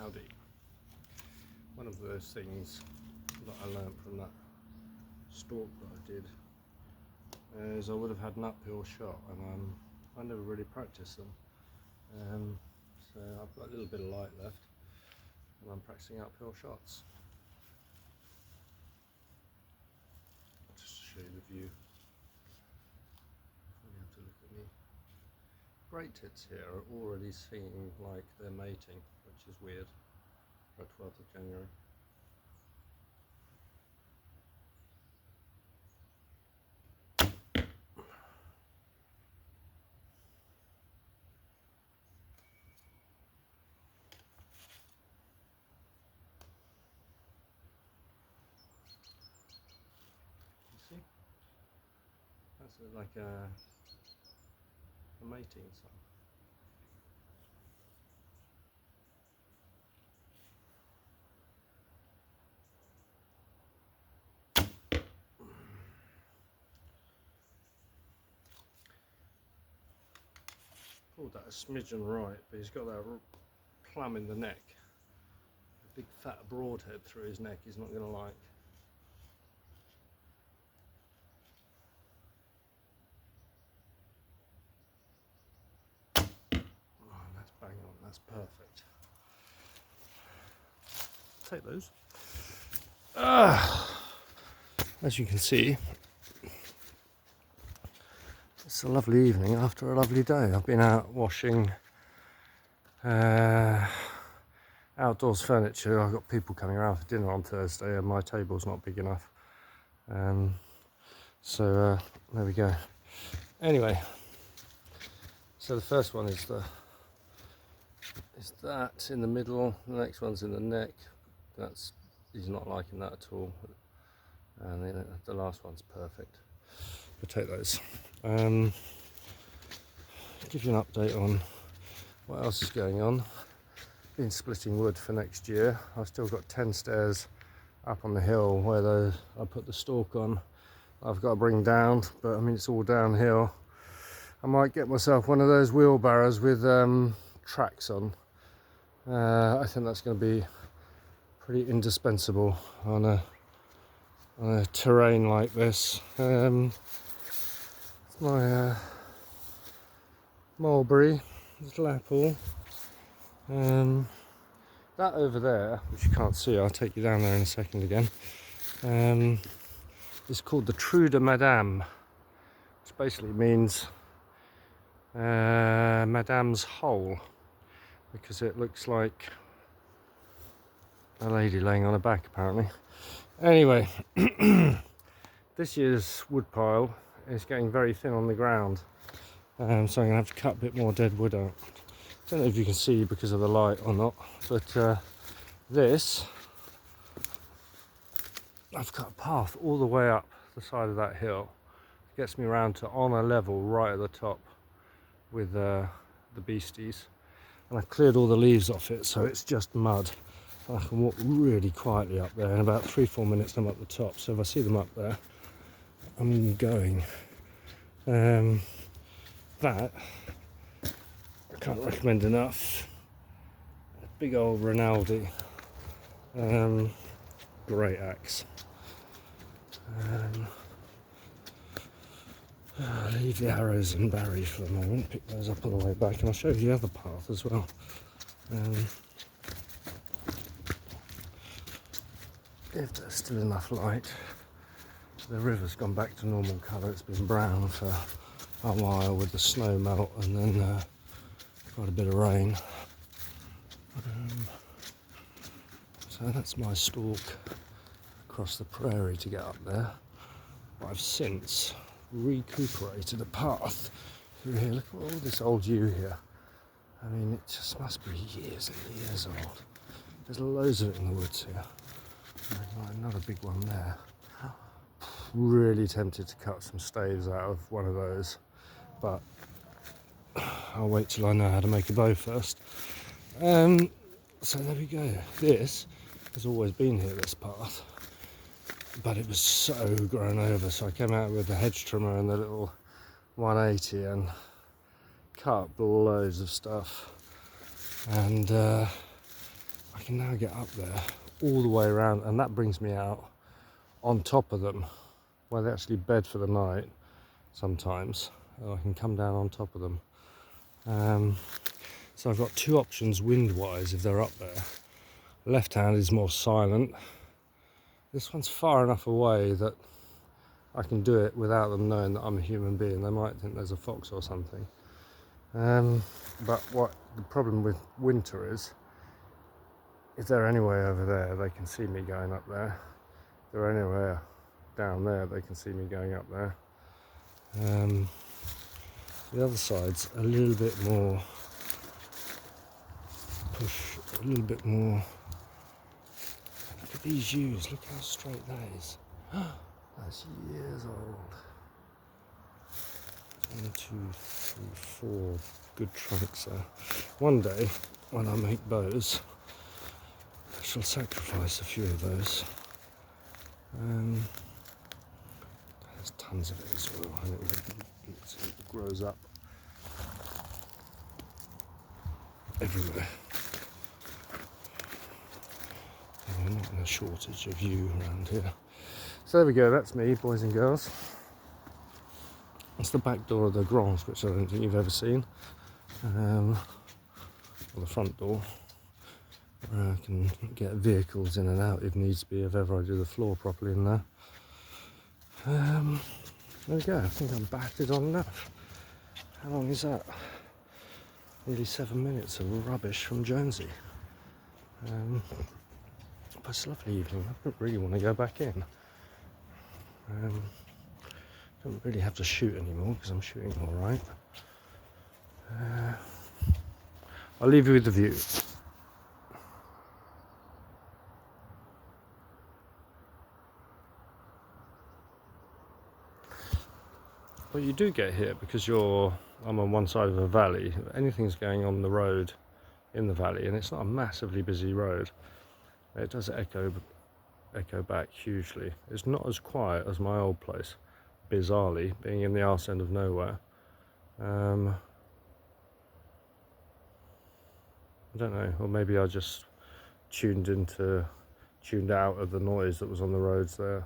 Howdy. One of those things that I learned from that stalk that I did is I would have had an uphill shot, and I never really practiced them. So I've got a little bit of light left and I'm practicing uphill shots. Just to show you the view. You have to look at me. Great tits here are already seeming like they're mating, which is weird for 12th of January. You see? That's like a mating sign. Pulled that a smidgen right, but he's got that plum in the neck. A big fat broadhead through his neck he's not going to like. Oh, that's bang on, that's perfect. Take those. As you can see, it's a lovely evening after a lovely day. I've been out washing outdoors furniture. I've got people coming around for dinner on Thursday and my table's not big enough. So there we go. Anyway, so the first one is that in the middle, the next one's in the neck. He's not liking that at all. And the last one's perfect. We'll take those. Give you an update on what else is going on. Been splitting wood for next year. I've still got 10 stairs up on the hill where I put the stalk on. I've got to bring down, but I mean it's all downhill. I might get myself one of those wheelbarrows with tracks on. I think that's going to be pretty indispensable on a terrain like this. It's my mulberry, little apple. That over there, which you can't see, I'll take you down there in a second again, is called the Trou de Madame, which basically means Madame's hole, because it looks like a lady laying on her back apparently. Anyway, this year's wood pile is getting very thin on the ground, so I'm going to have to cut a bit more dead wood out. I don't know if you can see because of the light or not, but this, I've cut a path all the way up the side of that hill. It gets me around to on a level right at the top with the beasties, and I've cleared all the leaves off it, so it's just mud. I can walk really quietly up there. In about 3-4 minutes I'm up the top, so if I see them up there I'm going. That I can't recommend enough. A big old Rinaldi, great axe. I'll leave the arrows and berries for the moment, pick those up on the way back, and I'll show you the other path as well. If there's still enough light. The river's gone back to normal colour. It's been brown for a while with the snow melt and then quite a bit of rain. So that's my stalk across the prairie to get up there. I've since recuperated a path through here. Look at all this old yew here. I mean, it just must be years and years old. There's loads of it in the woods here. There's another big one there. Really tempted to cut some staves out of one of those, but I'll wait till I know how to make a bow first. So there we go. This has always been here, this path, but it was so grown over, so I came out with the hedge trimmer and the little 180 and cut up loads of stuff, and I can now get up there all the way around, and that brings me out on top of them where they actually bed for the night sometimes. I can come down on top of them. So I've got two options wind-wise if they're up there. Left hand is more silent. This one's far enough away that I can do it without them knowing that I'm a human being. They might think there's a fox or something. But what the problem with winter is, if they're anywhere over there, they can see me going up there. If they're anywhere down there, they can see me going up there. The other side's a little bit more push, a little bit more. Look at these yews, look how straight that is. That's years old. 1, 2, 3, 4 good trunks there. One day, when I make bows, I shall sacrifice a few of those. There's tons of it as well, and it grows up everywhere. And we're not in a shortage of yew around here. So there we go, that's me, boys and girls. That's the back door of the Grange, which I don't think you've ever seen. Or the front door, where I can get vehicles in and out if needs be, if ever I do the floor properly in there. There we go, I think I'm battered on enough. How long is that? Nearly 7 minutes of rubbish from Jonesy. But it's a lovely evening. I don't really want to go back in. Don't really have to shoot anymore because I'm shooting all right. I'll leave you with the view. Well, you do get here because I'm on one side of a valley. Anything's going on the road in the valley, and it's not a massively busy road. It does echo back hugely. It's not as quiet as my old place, bizarrely, being in the arse end of nowhere. I don't know, or maybe I just tuned out of the noise that was on the roads there.